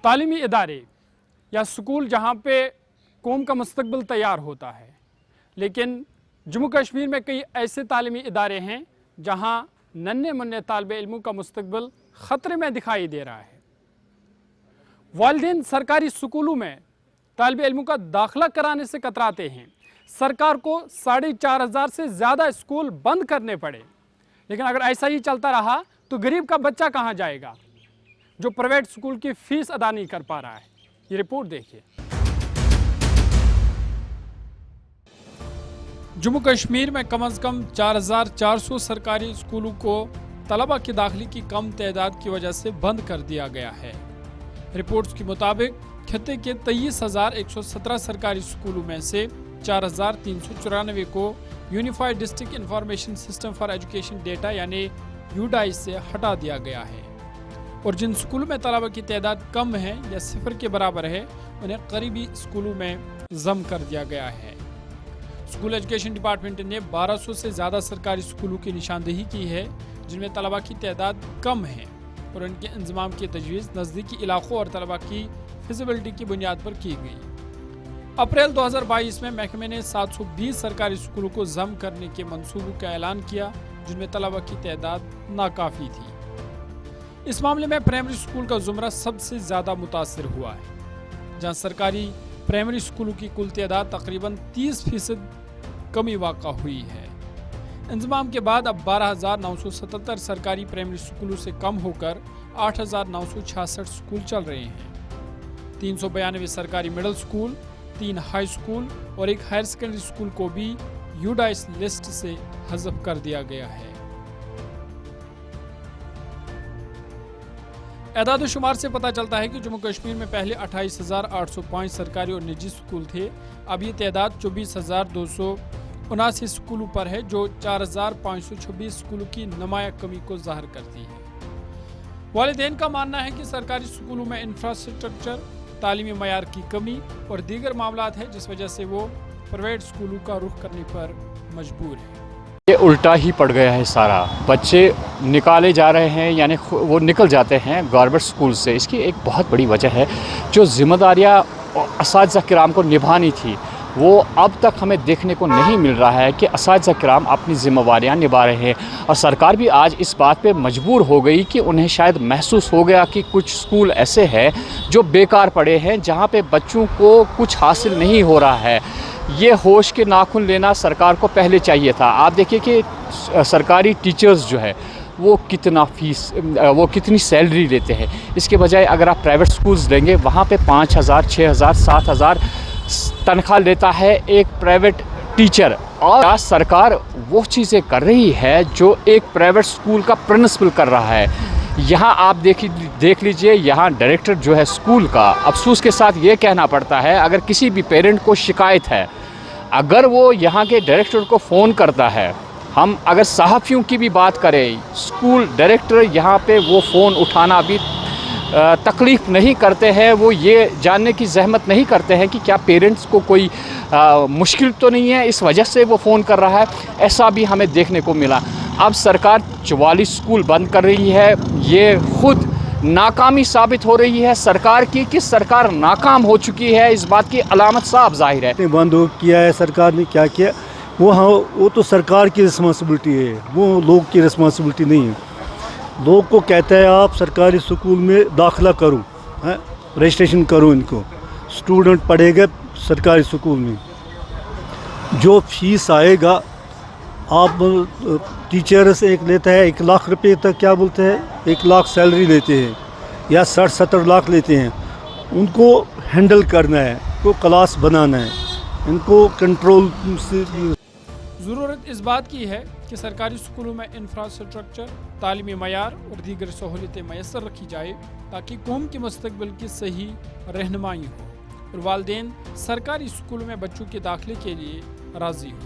तालीमी इदारे या स्कूल जहाँ पे कौम का मुस्तकबिल तैयार होता है, लेकिन जम्मू कश्मीर में कई ऐसे तालीमी इदारे हैं जहाँ नन्हे मुन्ने तालिबे इल्मों का मुस्तकबिल ख़तरे में दिखाई दे रहा है। वालिदैन सरकारी स्कूलों में तालिबे इल्मों का दाखिला कराने से कतराते हैं। सरकार को 4,500 से ज़्यादा स्कूल बंद करने पड़े, लेकिन अगर ऐसा ही चलता रहा तो गरीब का बच्चा कहाँ जाएगा जो प्राइवेट स्कूल की फ़ीस अदा नहीं कर पा रहा है। ये रिपोर्ट देखिए। जम्मू कश्मीर में कम से कम 4,400 सरकारी स्कूलों को तलबा की दाखिले की कम तादाद की वजह से बंद कर दिया गया है। रिपोर्ट्स के मुताबिक खित्ते के 23,117 सरकारी स्कूलों में से 4,394 को unified district information system for education data यानी यूडाइस से हटा दिया गया है, और जिन स्कूलों में तलबा की तादाद कम है या सिफर के बराबर है उन्हें करीबी स्कूलों में जम कर दिया गया है। स्कूल एजुकेशन डिपार्टमेंट ने 1200 से ज़्यादा सरकारी स्कूलों की निशानदेही की है जिनमें तलबा की तादाद कम है, और उनके इंतजाम की तजवीज़ नज़दीकी इलाकों और तलबा की फिजिबिलिटी की बुनियाद पर की गई। अप्रैल 2022 में महकमे ने 720 सरकारी स्कूलों को जम करने के मंसूबों का ऐलान किया जिनमें तलबा की तादाद नाकाफ़ी थी। इस मामले में प्राइमरी स्कूल का जुमरा सबसे ज़्यादा मुतासर हुआ है, जहां सरकारी प्राइमरी स्कूलों की कुल तादाद तकरीबन 30% कमी वाक़ा हुई है। इंतजाम के बाद अब 12,977 सरकारी प्राइमरी स्कूलों से कम होकर 8,966 स्कूल चल रहे हैं। 392 सरकारी मिडिल स्कूल, 3 हाई स्कूल और 1 हायर सेकेंडरी स्कूल को भी यूडाइस लिस्ट से हज़फ कर दिया गया है। एदाद शुमार से पता चलता है कि जम्मू कश्मीर में पहले 28,805 सरकारी और निजी स्कूल थे। अब ये तादाद 24,279 स्कूलों पर है, जो 4,526 स्कूलों की नुमाया कमी को ज़ाहिर करती है। वालिदैन का मानना है कि सरकारी स्कूलों में इंफ्रास्ट्रक्चर, तालीमी मयार की कमी और दीगर मामलात है जिस वजह से वो प्राइवेट स्कूलों का रुख करने पर मजबूर है। ये उल्टा ही पड़ गया है सारा। बच्चे निकाले जा रहे हैं, यानी वो निकल जाते हैं गवर्नमेंट स्कूल से। इसकी एक बहुत बड़ी वजह है जो जिम्मेदारियाँ असातिज़ा किराम को निभानी थी वो अब तक हमें देखने को नहीं मिल रहा है कि असातिज़ा किराम अपनी जिम्मेवारियाँ निभा रहे हैं, और सरकार भी आज इस बात पे मजबूर हो गई कि उन्हें शायद महसूस हो गया कि कुछ स्कूल ऐसे हैं जो बेकार पड़े हैं, जहाँ पे बच्चों को कुछ हासिल नहीं हो रहा है। ये होश के नाखून लेना सरकार को पहले चाहिए था। आप देखिए कि सरकारी टीचर्स जो है वो कितना फीस, वो कितनी सैलरी लेते हैं। इसके बजाय अगर आप प्राइवेट स्कूल्स लेंगे वहाँ पे 5,000, 6,000, 7,000 तनख्वाह लेता है एक प्राइवेट टीचर, और सरकार वो चीज़ें कर रही है जो एक प्राइवेट स्कूल का प्रिंसिपल कर रहा है। यहाँ आप देख लीजिए, यहाँ डायरेक्टर जो है स्कूल का, अफसोस के साथ ये कहना पड़ता है, अगर किसी भी पेरेंट को शिकायत है, अगर वो यहाँ के डायरेक्टर को फ़ोन करता है, हम अगर सहाफ़ियों की भी बात करें, स्कूल डायरेक्टर यहाँ पे वो फ़ोन उठाना भी तकलीफ़ नहीं करते हैं। वो ये जानने की ज़हमत नहीं करते हैं कि क्या पेरेंट्स को कोई मुश्किल तो नहीं है, इस वजह से वो फ़ोन कर रहा है। ऐसा भी हमें देखने को मिला। अब सरकार 44 स्कूल बंद कर रही है। ये खुद नाकामी साबित हो रही है सरकार की, कि सरकार नाकाम हो चुकी है। इस बात की अलामत साफ जाहिर है। बंद किया है सरकार ने, क्या किया वो तो सरकार की रिस्पॉन्सिबिलिटी है, वो लोग की रिस्पॉन्सिबिलिटी नहीं है। लोग को कहता है आप सरकारी स्कूल में दाखिला करो, रजिस्ट्रेशन करो, इनको स्टूडेंट पढ़ेगा सरकारी स्कूल में, जो फीस आएगा आप टीचर्स एक लेता है 1 लाख रुपए तक, क्या बोलते हैं 1 लाख सैलरी लेते हैं या 60-70 लाख लेते हैं। उनको हैंडल करना है, उनको क्लास बनाना है, इनको कंट्रोल से। ज़रूरत इस बात की है कि सरकारी स्कूलों में इंफ्रास्ट्रक्चर, तालीमी मयार और दीगर सहूलियतें मैसर रखी जाए ताकि कौम के मुस्तकबिल की सही रहनुमाई हो और वालिदैन सरकारी स्कूलों में बच्चों के दाखिले के लिए राज़ी हो।